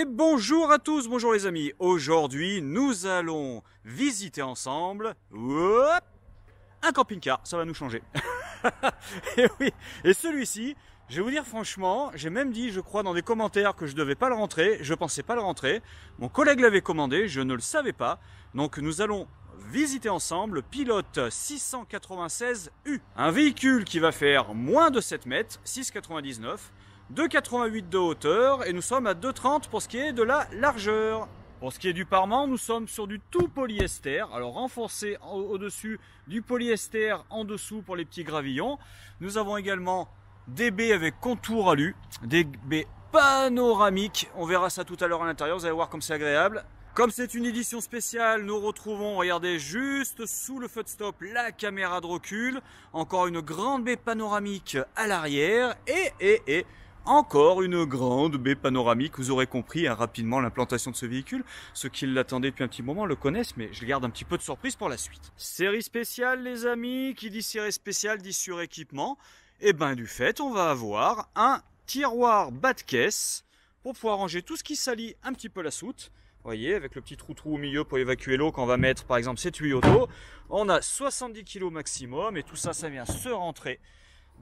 Et bonjour à tous, bonjour les amis. Aujourd'hui, nous allons visiter ensemble un camping-car. Ça va nous changer. Et oui, et celui-ci, je vais vous dire franchement, j'ai même dit, je crois, dans des commentaires que je devais pas le rentrer. Je pensais pas le rentrer. Mon collègue l'avait commandé, je ne le savais pas. Donc nous allons visiter ensemble le Pilote 696U. Un véhicule qui va faire moins de 7 mètres, 6,99 2,88 de hauteur et nous sommes à 2,30 pour ce qui est de la largeur. Pour ce qui est du parement, nous sommes sur du tout polyester, alors renforcé au-dessus, du polyester en dessous pour les petits gravillons. Nous avons également des baies avec contour alu, des baies panoramiques, on verra ça tout à l'heure à l'intérieur, vous allez voir comme c'est agréable. Comme c'est une édition spéciale, nous retrouvons, regardez, juste sous le feu de stop, la caméra de recul, encore une grande baie panoramique à l'arrière et encore une grande baie panoramique. Vous aurez compris rapidement l'implantation de ce véhicule. Ceux qui l'attendaient depuis un petit moment le connaissent, mais je garde un petit peu de surprise pour la suite. Série spéciale les amis, qui dit série spéciale dit suréquipement. Et ben du fait, on va avoir un tiroir bas de caisse pour pouvoir ranger tout ce qui salit un petit peu la soute. Vous voyez, avec le petit trou au milieu pour évacuer l'eau quand on va mettre par exemple ces tuyaux d'eau. On a 70 kg maximum et tout ça, ça vient se rentrer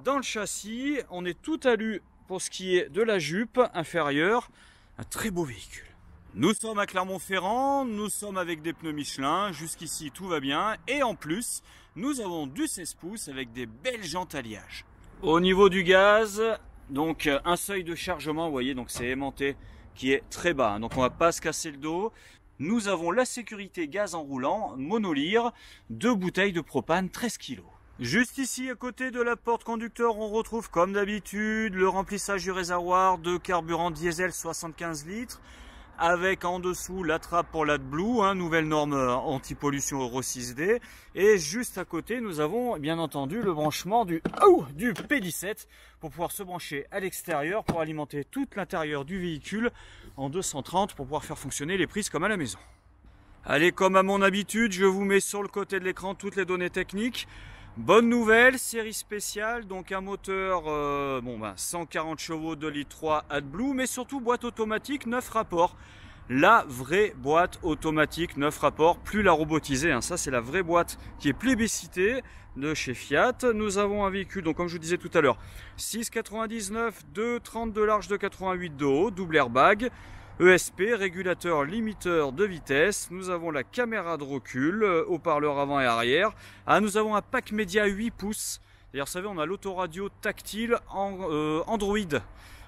dans le châssis. On est tout alu pour ce qui est de la jupe inférieure, un très beau véhicule. Nous sommes à Clermont-Ferrand, nous sommes avec des pneus Michelin, jusqu'ici tout va bien. Et en plus, nous avons du 16 pouces avec des belles jantes alliage. Au niveau du gaz, donc un seuil de chargement, vous voyez, donc c'est aimanté, qui est très bas. Donc on va pas se casser le dos. Nous avons la sécurité gaz en roulant, monolire, 2 bouteilles de propane, 13 kg. Juste ici, à côté de la porte conducteur, on retrouve comme d'habitude le remplissage du réservoir de carburant diesel 75 litres, avec en dessous la trappe pour l'AdBlue, nouvelle norme anti-pollution Euro 6D. Et juste à côté, nous avons bien entendu le branchement du P17 pour pouvoir se brancher à l'extérieur pour alimenter tout l'intérieur du véhicule en 230 pour pouvoir faire fonctionner les prises comme à la maison. Allez, comme à mon habitude, je vous mets sur le côté de l'écran toutes les données techniques. Bonne nouvelle, série spéciale, donc un moteur 140 chevaux 2,3 litres AdBlue, mais surtout boîte automatique 9 rapports. La vraie boîte automatique 9 rapports, plus la robotisée, ça c'est la vraie boîte qui est plébiscitée de chez Fiat. Nous avons un véhicule, donc comme je vous disais tout à l'heure, 6,99, 2,30 de large, 2,88 de haut, double airbag. ESP, régulateur limiteur de vitesse. Nous avons la caméra de recul, haut-parleur avant et arrière. Nous avons un pack média 8 pouces. D'ailleurs, vous savez, on a l'autoradio tactile en Android.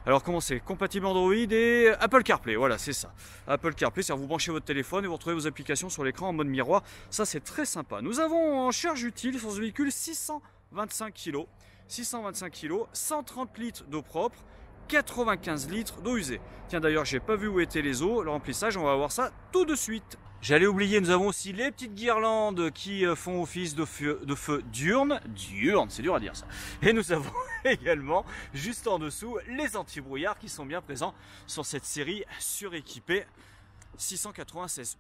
Alors, comment c'est? Compatible Android et Apple CarPlay. Voilà, c'est ça. Apple CarPlay, c'est-à-dire vous branchez votre téléphone et vous retrouvez vos applications sur l'écran en mode miroir. Ça, c'est très sympa. Nous avons en charge utile sur ce véhicule 625 kg. 625 kg, 130 litres d'eau propre. 95 litres d'eau usée. Tiens, d'ailleurs, j'ai pas vu où étaient les eaux, le remplissage, on va voir ça tout de suite. J'allais oublier, nous avons aussi les petites guirlandes qui font office de feu diurne. Diurne, c'est dur à dire ça. Et nous avons également, juste en dessous, les anti-brouillards qui sont bien présents sur cette série suréquipée 696U.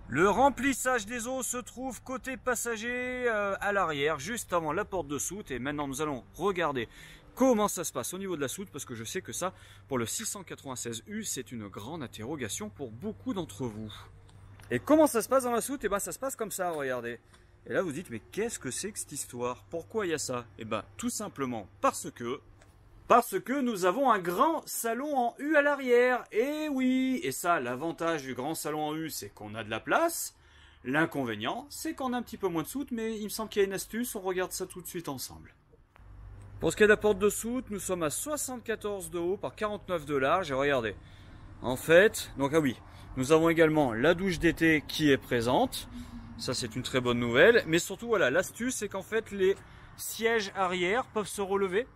Le remplissage des eaux se trouve côté passager à l'arrière, juste avant la porte de soute. Et maintenant, nous allons regarder comment ça se passe au niveau de la soute, parce que je sais que ça, pour le 696U, c'est une grande interrogation pour beaucoup d'entre vous. Et comment ça se passe dans la soute? Et ben ça se passe comme ça, regardez. Et là vous dites, mais qu'est-ce que c'est que cette histoire? Pourquoi il y a ça? Et ben tout simplement parce que nous avons un grand salon en U à l'arrière. Et oui, et ça, l'avantage du grand salon en U, c'est qu'on a de la place. L'inconvénient, c'est qu'on a un petit peu moins de soute, mais il me semble qu'il y a une astuce, on regarde ça tout de suite ensemble. Pour ce qui est de la porte de soute, nous sommes à 74 de haut par 49 de large. Et regardez, en fait, donc nous avons également la douche d'été qui est présente. Ça, c'est une très bonne nouvelle. Mais surtout, voilà, l'astuce, c'est qu'en fait, les sièges arrière peuvent se relever.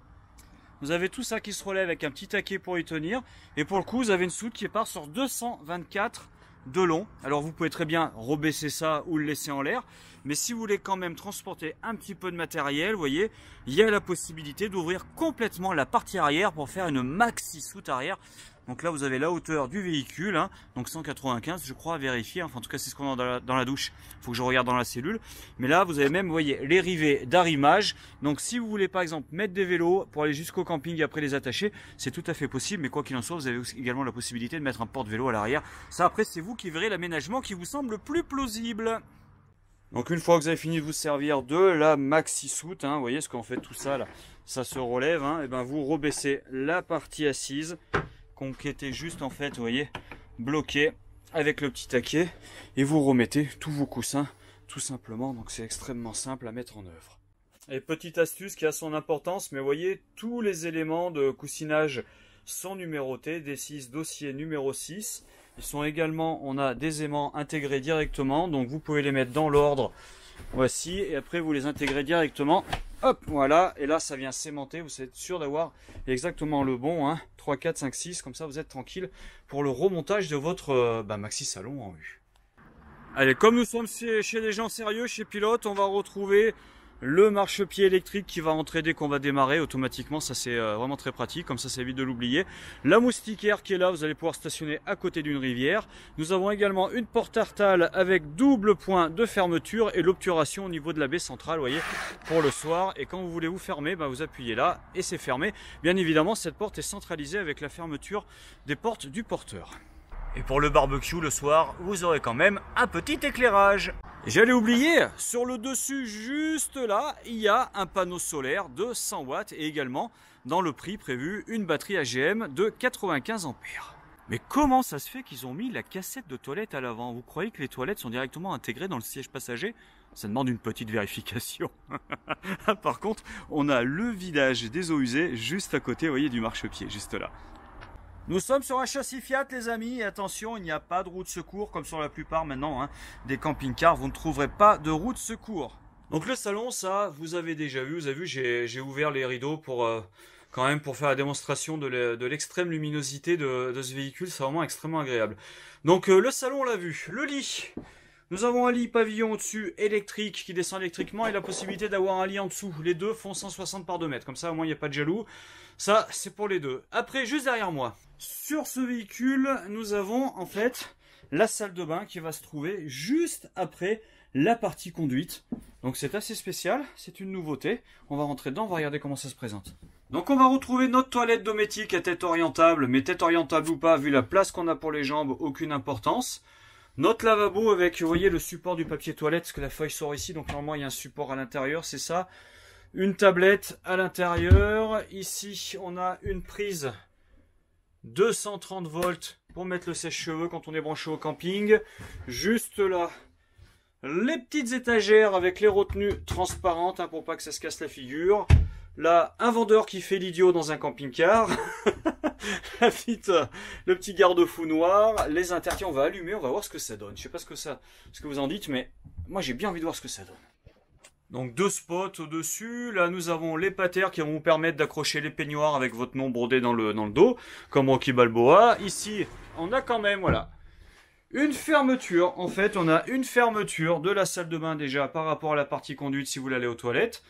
Vous avez tout ça qui se relève avec un petit taquet pour y tenir. Et pour le coup, vous avez une soute qui part sur 224 de long. Alors, vous pouvez très bien rebaisser ça ou le laisser en l'air. Mais si vous voulez quand même transporter un petit peu de matériel, vous voyez, il y a la possibilité d'ouvrir complètement la partie arrière pour faire une maxi soute arrière. Donc là, vous avez la hauteur du véhicule, hein, donc 195, je crois, à vérifier. Enfin, en tout cas, c'est ce qu'on a dans la douche. Il faut que je regarde dans la cellule. Mais là, vous avez même, vous voyez, les rivets d'arrimage. Donc, si vous voulez, par exemple, mettre des vélos pour aller jusqu'au camping et après les attacher, c'est tout à fait possible. Mais quoi qu'il en soit, vous avez également la possibilité de mettre un porte-vélo à l'arrière. Ça, après, c'est vous qui verrez l'aménagement qui vous semble le plus plausible. Donc une fois que vous avez fini de vous servir de la maxi soute, hein, vous voyez ce qu'on fait tout ça là, ça se relève, hein, et ben vous rebaissez la partie assise qui était juste en fait, vous voyez, bloquée avec le petit taquet et vous remettez tous vos coussins tout simplement. Donc c'est extrêmement simple à mettre en œuvre. Et petite astuce qui a son importance, mais vous voyez, tous les éléments de coussinage sont numérotés, D6 dossier numéro 6. Ils sont également, on a des aimants intégrés directement, donc vous pouvez les mettre dans l'ordre, voici, et après vous les intégrez directement, hop, voilà, et là ça vient s'aimanter, vous êtes sûr d'avoir exactement le bon, hein, 3, 4, 5, 6, comme ça vous êtes tranquille pour le remontage de votre maxi salon en vue. Allez, comme nous sommes chez des gens sérieux, chez Pilote, on va retrouver le marchepied électrique qui va entrer dès qu'on va démarrer automatiquement. Ça c'est vraiment très pratique, comme ça évite de l'oublier. La moustiquaire qui est là, vous allez pouvoir stationner à côté d'une rivière. Nous avons également une porte Artal avec double point de fermeture et l'obturation au niveau de la baie centrale, vous voyez, pour le soir. Et quand vous voulez vous fermer, bah, vous appuyez là et c'est fermé. Bien évidemment, cette porte est centralisée avec la fermeture des portes du porteur. Et pour le barbecue le soir, vous aurez quand même un petit éclairage. J'allais oublier, sur le dessus juste là, il y a un panneau solaire de 100 watts et également dans le prix prévu une batterie AGM de 95 ampères. Mais comment ça se fait qu'ils ont mis la cassette de toilette à l'avant? Vous croyez que les toilettes sont directement intégrées dans le siège passager? Ça demande une petite vérification. Par contre, on a le vidage des eaux usées juste à côté, vous voyez, du marchepied, juste là. Nous sommes sur un châssis Fiat les amis, et attention, il n'y a pas de roue de secours comme sur la plupart maintenant, hein, des camping-cars, vous ne trouverez pas de roue de secours. Donc le salon, ça, vous avez déjà vu, vous avez vu, j'ai ouvert les rideaux pour quand même pour faire la démonstration de l'extrême luminosité de ce véhicule, c'est vraiment extrêmement agréable. Donc le salon, on l'a vu, le lit. Nous avons un lit pavillon au-dessus électrique qui descend électriquement et la possibilité d'avoir un lit en dessous. Les deux font 160 par 2 mètres, comme ça au moins il n'y a pas de jaloux. Ça, c'est pour les deux. Après, juste derrière moi, sur ce véhicule, nous avons en fait la salle de bain qui va se trouver juste après la partie conduite. Donc c'est assez spécial, c'est une nouveauté. On va rentrer dedans, on va regarder comment ça se présente. Donc on va retrouver notre toilette dométique à tête orientable, mais tête orientable ou pas, vu la place qu'on a pour les jambes, aucune importance. Notre lavabo avec, vous voyez, le support du papier toilette, parce que la feuille sort ici, donc normalement il y a un support à l'intérieur, c'est ça. Une tablette à l'intérieur. Ici, on a une prise 230 volts pour mettre le sèche-cheveux quand on est branché au camping. Juste là, les petites étagères avec les retenues transparentes, hein, pour pas que ça se casse la figure. Là, un vendeur qui fait l'idiot dans un camping-car. Le petit garde-fou noir. Les intertiens, on va allumer, on va voir ce que ça donne. Je sais pas ce que vous en dites, mais moi j'ai bien envie de voir ce que ça donne. Donc deux spots au-dessus. Là, nous avons les patères qui vont vous permettre d'accrocher les peignoirs avec votre nom brodé dans le dos, comme Rocky Balboa. Ici, on a quand même, voilà, une fermeture. En fait, on a une fermeture de la salle de bain déjà par rapport à la partie conduite si vous voulez aller aux toilettes.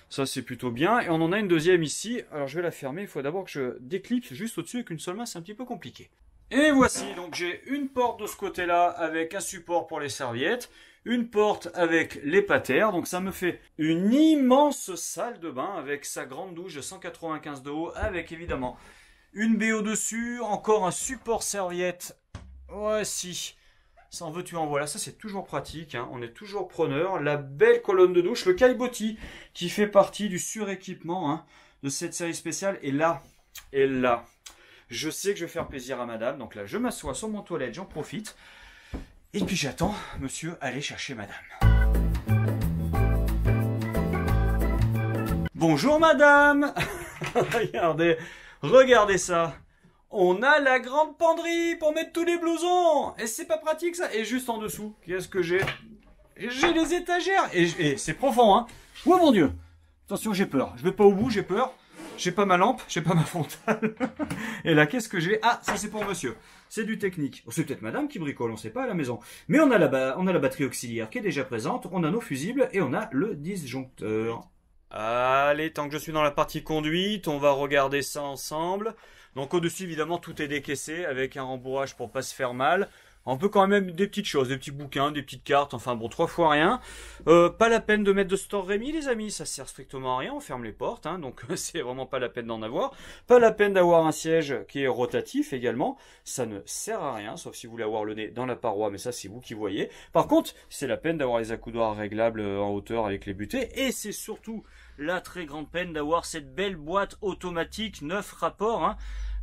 Ça, c'est plutôt bien. Et on en a une deuxième ici. Alors, je vais la fermer. Il faut d'abord que je déclipse juste au-dessus avec une seule main. C'est un petit peu compliqué. Et voici. Donc, j'ai une porte de ce côté-là avec un support pour les serviettes. Une porte avec les patères. Donc, ça me fait une immense salle de bain avec sa grande douche de 195 de haut. Avec, évidemment, une baie au-dessus. Encore un support serviette. Voici. Ça en veut tu en voilà, ça c'est toujours pratique, hein. On est toujours preneur. La belle colonne de douche, le caillebotis qui fait partie du suréquipement, hein, de cette série spéciale. Et là, je sais que je vais faire plaisir à madame. Donc là, je m'assois sur mon toilette, j'en profite. Et puis j'attends monsieur aller chercher madame. Bonjour madame. Regardez ça. On a la grande penderie pour mettre tous les blousons. Et c'est pas pratique ça. Et juste en dessous, qu'est-ce que j'ai? J'ai les étagères. Et c'est profond, hein. Oh mon Dieu. Attention, j'ai peur. Je vais pas au bout, j'ai peur. J'ai pas ma lampe, j'ai pas ma frontale. Et là, qu'est-ce que j'ai? Ah, ça c'est pour monsieur. C'est du technique. Oh, c'est peut-être madame qui bricole, on sait pas à la maison. Mais on a la batterie auxiliaire qui est déjà présente. On a nos fusibles et on a le disjoncteur. Allez, tant que je suis dans la partie conduite, on va regarder ça ensemble. Donc au-dessus, évidemment, tout est décaissé avec un rembourrage pour pas se faire mal. On peut quand même des petites choses, des petits bouquins, des petites cartes, enfin bon, 3 fois rien. Pas la peine de mettre de store Rémi, les amis, ça sert strictement à rien, on ferme les portes, hein, donc c'est vraiment pas la peine d'en avoir. Pas la peine d'avoir un siège qui est rotatif également, ça ne sert à rien, sauf si vous voulez avoir le nez dans la paroi, mais ça c'est vous qui voyez. Par contre, c'est la peine d'avoir les accoudoirs réglables en hauteur avec les butées, et c'est surtout la très grande peine d'avoir cette belle boîte automatique 9 rapports, hein.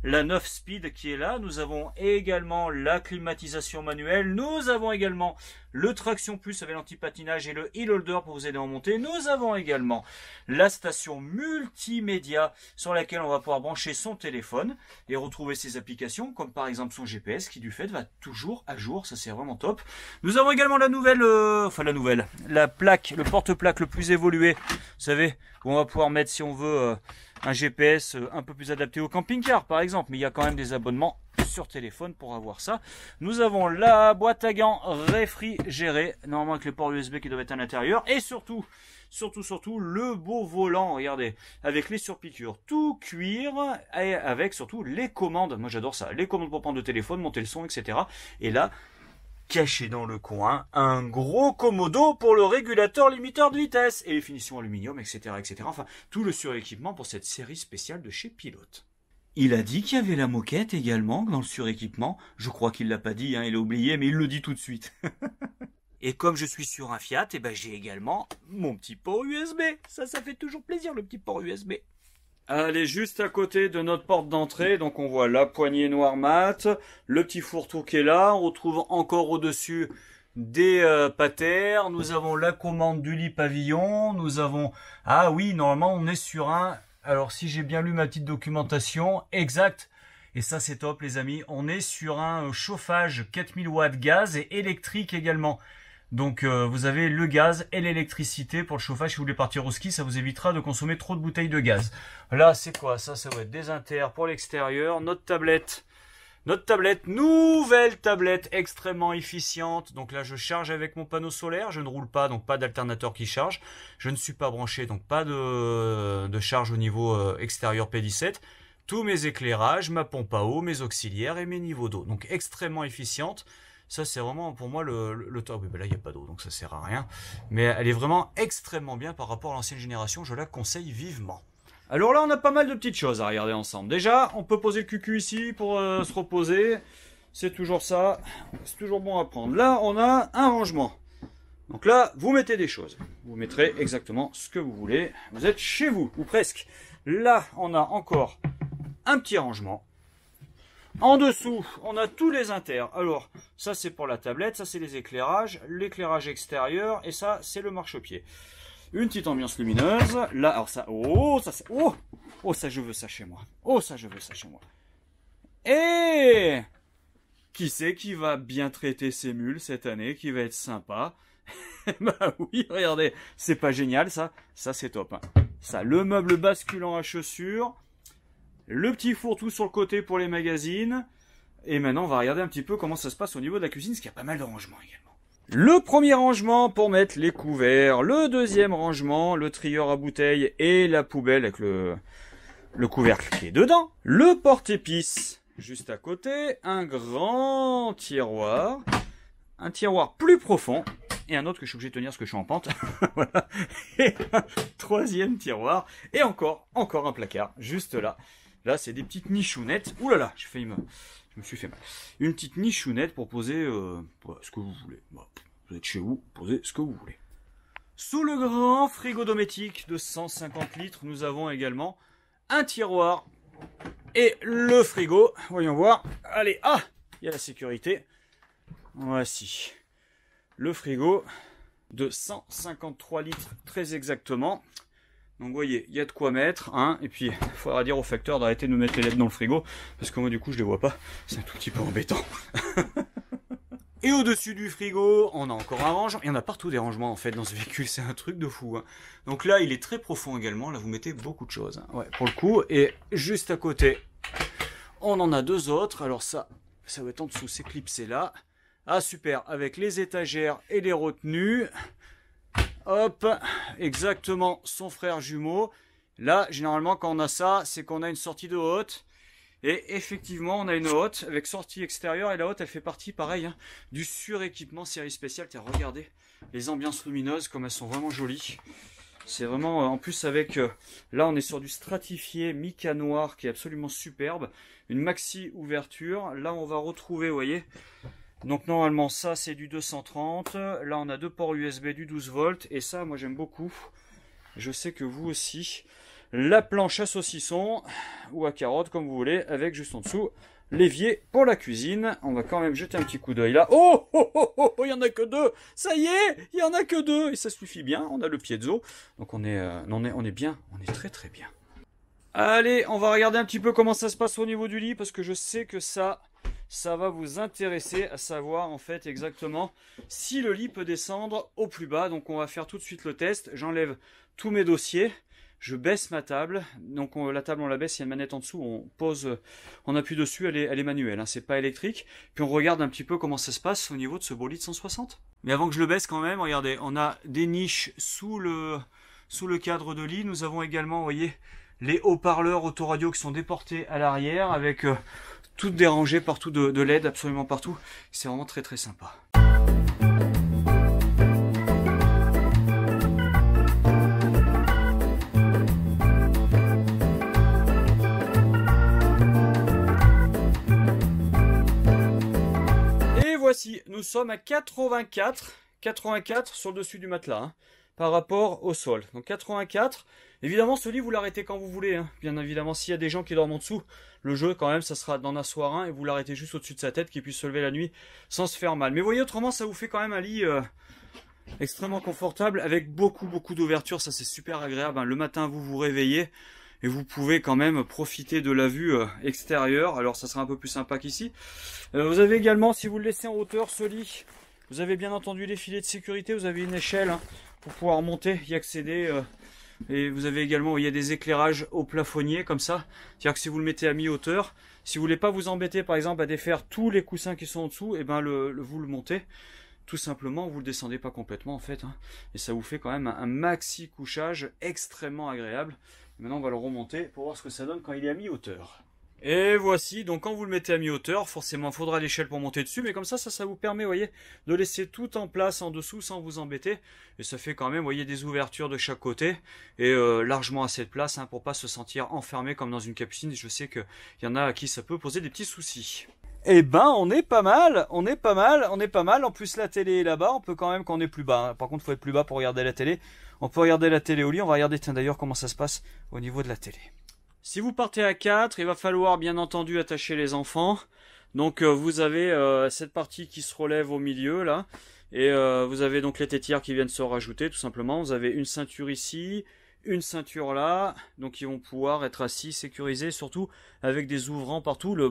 La 9 speed qui est là, nous avons également la climatisation manuelle, nous avons également le traction plus avec l'anti-patinage et le heel holder pour vous aider en montée, nous avons également la station multimédia sur laquelle on va pouvoir brancher son téléphone et retrouver ses applications comme par exemple son GPS qui du fait va toujours à jour, ça c'est vraiment top. Nous avons également la nouvelle, la plaque, le porte-plaque le plus évolué, vous savez, où on va pouvoir mettre si on veut un GPS un peu plus adapté au camping-car par exemple, mais il y a quand même des abonnements sur téléphone pour avoir ça. Nous avons la boîte à gants réfrigérée, normalement avec les ports USB qui doivent être à l'intérieur, et surtout le beau volant, regardez, avec les surpiqûres, tout cuir, et avec surtout les commandes, moi j'adore ça, les commandes pour prendre le téléphone, monter le son, etc. Et là, caché dans le coin, un gros commodo pour le régulateur limiteur de vitesse et les finitions aluminium, etc., etc. Enfin, tout le suréquipement pour cette série spéciale de chez Pilote. Il a dit qu'il y avait la moquette également dans le suréquipement. Je crois qu'il l'a pas dit, hein, il a oublié, mais il le dit tout de suite. Et comme je suis sur un Fiat, eh ben j'ai également mon petit port USB. Ça fait toujours plaisir le petit port USB. Allez, juste à côté de notre porte d'entrée, donc on voit la poignée noire mat, le petit fourre-tout qui est là, on retrouve encore au-dessus des patères, nous avons la commande du lit pavillon, nous avons... Ah oui, normalement on est sur un... Alors si j'ai bien lu ma petite documentation, exact, et ça c'est top les amis, on est sur un chauffage 4000 watts gaz et électrique également. Donc vous avez le gaz et l'électricité pour le chauffage. Si vous voulez partir au ski, ça vous évitera de consommer trop de bouteilles de gaz. Là, c'est quoi? Ça va être des inters pour l'extérieur. Notre tablette, nouvelle tablette extrêmement efficiente. Donc là, je charge avec mon panneau solaire. Je ne roule pas, donc pas d'alternateur qui charge. Je ne suis pas branché, donc pas de charge au niveau extérieur P17. Tous mes éclairages, ma pompe à eau, mes auxiliaires et mes niveaux d'eau. Donc extrêmement efficiente. Ça, c'est vraiment pour moi le top. Oui, ben là, il n'y a pas d'eau, donc ça sert à rien. Mais elle est vraiment extrêmement bien par rapport à l'ancienne génération. Je la conseille vivement. Alors là, on a pas mal de petites choses à regarder ensemble. Déjà, on peut poser le cucu ici pour se reposer. C'est toujours ça. C'est toujours bon à prendre. Là, on a un rangement. Donc là, vous mettez des choses. Vous mettrez exactement ce que vous voulez. Vous êtes chez vous, ou presque. Là, on a encore un petit rangement. En dessous, on a tous les inters. Alors, ça c'est pour la tablette, ça c'est les éclairages, l'éclairage extérieur, et ça c'est le marchepied. Une petite ambiance lumineuse. Là, alors ça, ça je veux ça chez moi. Oh, ça je veux ça chez moi. Et qui c'est qui va bien traiter ses mules cette année, qui va être sympa? Bah oui, regardez, c'est pas génial ça? Ça c'est top. Hein. Ça, le meuble basculant à chaussures. Le petit fourre-tout sur le côté pour les magazines. Et maintenant, on va regarder un petit peu comment ça se passe au niveau de la cuisine, parce qu'il y a pas mal de rangements également. Le premier rangement pour mettre les couverts. Le deuxième rangement, le trieur à bouteilles et la poubelle avec le couvercle qui est dedans. Le porte-épices, juste à côté. Un grand tiroir. Un tiroir plus profond. Et un autre que je suis obligé de tenir parce que je suis en pente. Voilà. Et un troisième tiroir. Et encore un placard, juste là. Là, c'est des petites nichounettes. Ouh là là, je me suis fait mal. Une petite nichounette pour poser ce que vous voulez. Bon, vous êtes chez vous, posez ce que vous voulez. Sous le grand frigo domotique de 150 litres, nous avons également un tiroir et le frigo. Voyons voir. Allez, il y a la sécurité. Voici le frigo de 153 litres, très exactement. Donc vous voyez, il y a de quoi mettre, hein, et puis il faudra dire au facteur d'arrêter de nous mettre les lettres dans le frigo, parce que moi du coup je les vois pas, c'est un tout petit peu embêtant. Et au-dessus du frigo, on a encore un rangement, il y en a partout des rangements en fait dans ce véhicule, c'est un truc de fou. Hein. Donc là il est très profond également, là vous mettez beaucoup de choses, hein. Ouais, pour le coup, et juste à côté, on en a deux autres, alors ça va être en dessous, c'est clipsé là. Ah super, avec les étagères et les retenues. hop, exactement son frère jumeau. Là, généralement, quand on a ça, c'est qu'on a une sortie de haute. Et effectivement, on a une haute avec sortie extérieure. Et la haute, elle fait partie, pareil, hein, du suréquipement série spéciale. Tiens, regardez les ambiances lumineuses, comme elles sont vraiment jolies. C'est vraiment, en plus avec, là on est sur du stratifié mica noir qui est absolument superbe. Une maxi ouverture. Là on va retrouver, vous voyez, donc normalement ça c'est du 230. Là on a deux ports USB du 12 volts. Et ça moi j'aime beaucoup. Je sais que vous aussi. La planche à saucisson ou à carotte comme vous voulez. Avec juste en dessous l'évier pour la cuisine. On va quand même jeter un petit coup d'œil là. Oh, oh, oh, oh, oh, il y en a que deux. Ça y est, il y en a que deux. Et ça suffit bien. On a le piezo. Donc on est bien. On est très très bien. Allez, on va regarder un petit peu comment ça se passe au niveau du lit. Parce que je sais que ça va vous intéresser à savoir en fait exactement si le lit peut descendre au plus bas. Donc on va faire tout de suite le test. J'enlève tous mes dossiers. Je baisse ma table, donc la table on la baisse, il y a une manette en dessous, on pose, on appuie dessus, elle est manuelle, hein, c'est pas électrique. Puis on regarde un petit peu comment ça se passe au niveau de ce beau lit de 160. Mais avant que je le baisse quand même, regardez, on a des niches sous le cadre de lit. Nous avons également, vous voyez, les haut-parleurs autoradio qui sont déportés à l'arrière avec toutes des rangées partout de LED, absolument partout. C'est vraiment très très sympa. Voici, nous sommes à 84 sur le dessus du matelas, hein, par rapport au sol. Donc 84, évidemment ce lit vous l'arrêtez quand vous voulez, hein. Bien évidemment s'il y a des gens qui dorment en dessous, le jeu quand même ça sera d'en asseoir un et vous l'arrêtez juste au-dessus de sa tête qu'il puisse se lever la nuit sans se faire mal. Mais vous voyez autrement ça vous fait quand même un lit extrêmement confortable avec beaucoup d'ouverture, ça c'est super agréable, hein. Le matin vous vous réveillez et vous pouvez quand même profiter de la vue extérieure. Alors ça sera un peu plus sympa qu'ici. Vous avez également, si vous le laissez en hauteur, ce lit, vous avez bien entendu les filets de sécurité. Vous avez une échelle hein, pour pouvoir monter, y accéder. Et vous avez également, vous voyez, des éclairages au plafonnier comme ça. C'est-à-dire que si vous le mettez à mi-hauteur, si vous voulez pas vous embêter par exemple à défaire tous les coussins qui sont en dessous, et ben vous le montez. Tout simplement, vous le descendez pas complètement en fait. Hein, et ça vous fait quand même un maxi couchage extrêmement agréable. Maintenant, on va le remonter pour voir ce que ça donne quand il est à mi-hauteur. Et voici, donc quand vous le mettez à mi-hauteur, forcément, il faudra l'échelle pour monter dessus. Mais comme ça vous permet, vous voyez, de laisser tout en place en dessous sans vous embêter. Et ça fait quand même, vous voyez, des ouvertures de chaque côté. Et largement assez de place hein, pour pas se sentir enfermé comme dans une capucine. Je sais qu'il y en a à qui ça peut poser des petits soucis. Eh ben, on est pas mal. En plus, la télé est là-bas. On peut quand même qu'on est plus bas. Hein. Par contre, il faut être plus bas pour regarder la télé. On peut regarder la télé au lit. On va regarder, tiens, d'ailleurs, comment ça se passe au niveau de la télé. Si vous partez à 4, il va falloir, bien entendu, attacher les enfants. Donc, vous avez cette partie qui se relève au milieu, là. Et vous avez donc les tétières qui viennent se rajouter, tout simplement. Vous avez une ceinture ici, une ceinture là, donc ils vont pouvoir être assis, sécurisés, surtout avec des ouvrants partout. La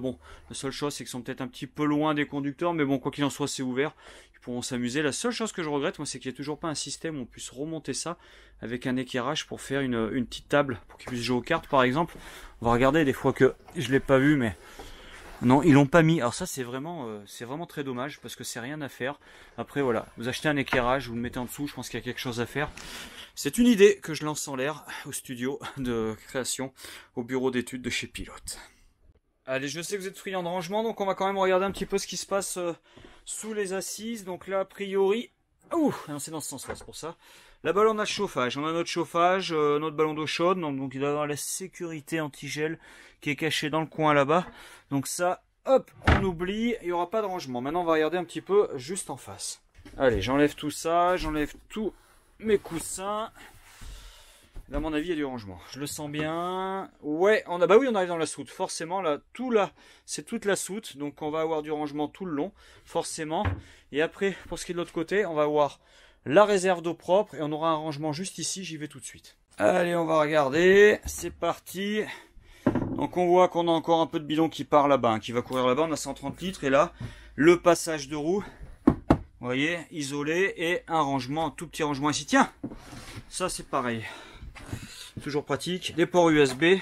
seule chose c'est qu'ils sont peut-être un petit peu loin des conducteurs, mais bon, quoi qu'il en soit, c'est ouvert, ils pourront s'amuser. La seule chose que je regrette, moi, c'est qu'il n'y ait toujours pas un système où on puisse remonter ça avec un équerrage pour faire une petite table, pour qu'ils puissent jouer aux cartes par exemple. On va regarder des fois que je l'ai pas vu, mais non, ils l'ont pas mis. Alors ça c'est vraiment très dommage parce que c'est rien à faire. Après voilà, vous achetez un éclairage, vous le mettez en dessous, je pense qu'il y a quelque chose à faire. C'est une idée que je lance en l'air au studio de création, au bureau d'études de chez Pilote. Allez, je sais que vous êtes friands de rangement, donc on va quand même regarder un petit peu ce qui se passe sous les assises. Donc là, a priori... Ouh, non, c'est dans ce sens-là, c'est pour ça. Là-bas, on a le chauffage. On a notre chauffage, notre ballon d'eau chaude. Donc il doit y avoir la sécurité anti-gel qui est cachée dans le coin là-bas. Donc ça, hop, on oublie. Il n'y aura pas de rangement. Maintenant, on va regarder un petit peu juste en face. Allez, j'enlève tout ça. J'enlève tous mes coussins. Là, à mon avis, il y a du rangement. Je le sens bien. Ouais, on arrive dans la soute. Forcément, là, c'est toute la soute. Donc, on va avoir du rangement tout le long, forcément. Et après, pour ce qui est de l'autre côté, on va avoir la réserve d'eau propre et on aura un rangement juste ici. J'y vais tout de suite. Allez, on va regarder. C'est parti. Donc, on voit qu'on a encore un peu de bidon qui part là-bas, hein, qui va courir là-bas. On a 130 litres. Et là, le passage de roue. Vous voyez, isolé et un rangement, un tout petit rangement ici. Tiens, ça c'est pareil. Toujours pratique. Des ports USB et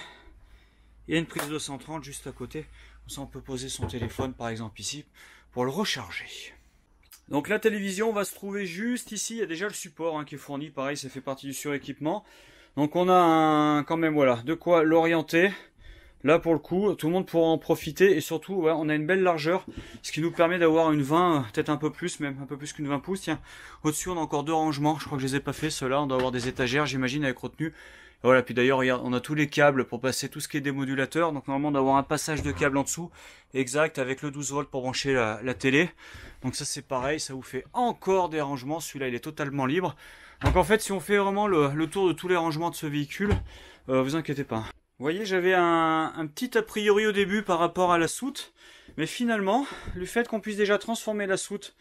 une prise 230 juste à côté. Comme ça, on peut poser son téléphone par exemple ici pour le recharger. Donc la télévision va se trouver juste ici, il y a déjà le support qui est fourni, pareil ça fait partie du suréquipement. Donc on a quand même voilà, de quoi l'orienter. Là pour le coup, tout le monde pourra en profiter et surtout ouais, on a une belle largeur, ce qui nous permet d'avoir une 20, peut-être un peu plus, même un peu plus qu'une 20 pouces. Tiens, au-dessus on a encore 2 rangements, je crois que je les ai pas fait, ceux-là, on doit avoir des étagères j'imagine avec retenue. Voilà, puis d'ailleurs, regarde, on a tous les câbles pour passer tout ce qui est démodulateur. Donc normalement, on doit avoir un passage de câble en dessous, exact, avec le 12 volts pour brancher la télé. Donc ça, c'est pareil, ça vous fait encore des rangements. Celui-là, il est totalement libre. Donc en fait, si on fait vraiment le tour de tous les rangements de ce véhicule, vous inquiétez pas. Vous voyez, j'avais un petit a priori au début par rapport à la soute. Mais finalement, le fait qu'on puisse déjà transformer la soute,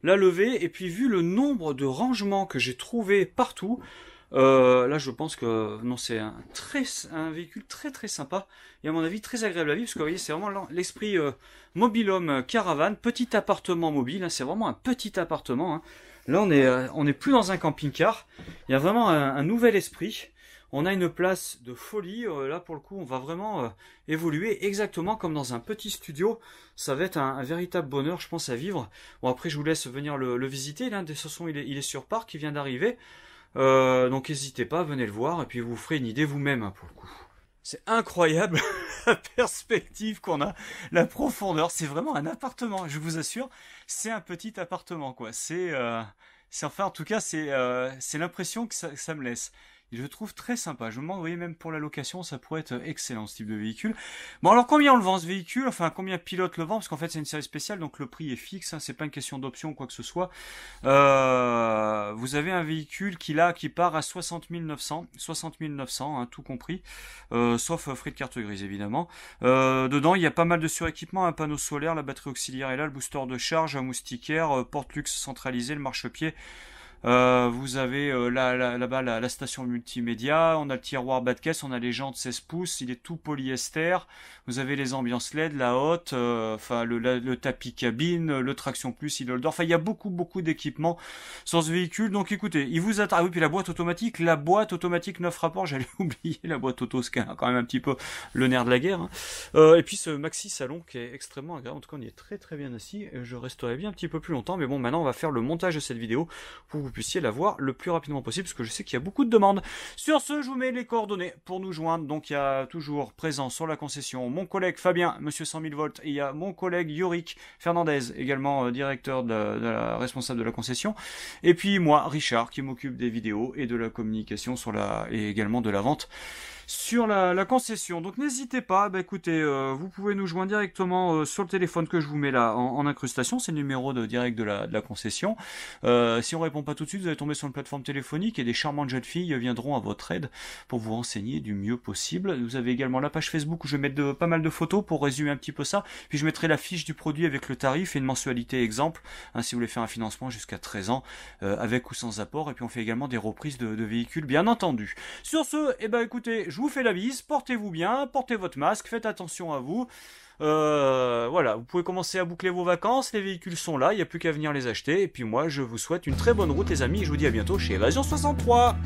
la lever, et puis vu le nombre de rangements que j'ai trouvé partout, là je pense que non, c'est un véhicule très très sympa et à mon avis très agréable à vivre parce que vous voyez c'est vraiment l'esprit mobil-home caravane, petit appartement mobile, c'est vraiment un petit appartement. Là on est plus dans un camping-car, il y a vraiment un nouvel esprit. On a une place de folie, là pour le coup on va vraiment évoluer exactement comme dans un petit studio. Ça va être un véritable bonheur je pense à vivre. Bon après je vous laisse venir le visiter, là de toute façon il est sur parc, il vient d'arriver. Donc n'hésitez pas, venez le voir et puis vous ferez une idée vous-même pour le coup. C'est incroyable la perspective qu'on a, la profondeur, c'est vraiment un appartement, je vous assure, c'est un petit appartement quoi. C'est enfin en tout cas c'est l'impression que ça me laisse. Et je le trouve très sympa. Je me demande, vous voyez, même pour la location, ça pourrait être excellent ce type de véhicule. Bon, alors combien on le vend ce véhicule? Enfin, combien Pilote le vend? Parce qu'en fait, c'est une série spéciale, donc le prix est fixe. C'est pas une question d'option ou quoi que ce soit. Vous avez un véhicule qui part à 60 900, 60 900, tout compris, sauf frais de carte grise évidemment. Dedans, il y a pas mal de suréquipements, un panneau solaire, la batterie auxiliaire est là, le booster de charge, un moustiquaire, porte luxe centralisé, le marchepied. Vous avez là-bas la station multimédia, on a le tiroir bas de caisse, on a les jantes 16 pouces, il est tout polyester, vous avez les ambiances LED, la haute, enfin le tapis cabine, le traction plus, il enfin il y a beaucoup d'équipements sur ce véhicule. Donc écoutez, il vous attend. Ah oui, puis la boîte automatique 9 rapports, j'allais oublier la boîte auto, c'est quand même un petit peu le nerf de la guerre. Et puis ce maxi salon qui est extrêmement agréable, en tout cas on y est très bien assis, je resterai bien un petit peu plus longtemps, mais bon maintenant on va faire le montage de cette vidéo pour que vous puissiez la voir le plus rapidement possible, parce que je sais qu'il y a beaucoup de demandes. Sur ce, je vous mets les coordonnées pour nous joindre. Donc il y a toujours présent sur la concession mon collègue Fabien, monsieur 100 000 volts, et il y a mon collègue Yorick Fernandez, également directeur de la responsable de la concession, et puis moi, Richard, qui m'occupe des vidéos et de la communication et également de la vente sur la concession. Donc n'hésitez pas, écoutez, vous pouvez nous joindre directement sur le téléphone que je vous mets là en incrustation, c'est le numéro direct de la concession. Si on répond pas tout de suite, vous allez tomber sur une plateforme téléphonique et des charmantes jeunes filles viendront à votre aide pour vous renseigner du mieux possible. Vous avez également la page Facebook où je vais mettre pas mal de photos pour résumer un petit peu ça, puis je mettrai la fiche du produit avec le tarif et une mensualité exemple, si vous voulez faire un financement jusqu'à 13 ans, avec ou sans apport, et puis on fait également des reprises de véhicules bien entendu. Sur ce, écoutez, je vous fais la bise, portez-vous bien, portez votre masque, faites attention à vous. Voilà, vous pouvez commencer à boucler vos vacances, les véhicules sont là, il n'y a plus qu'à venir les acheter. Et puis moi, je vous souhaite une très bonne route les amis, et je vous dis à bientôt chez Evasion 63.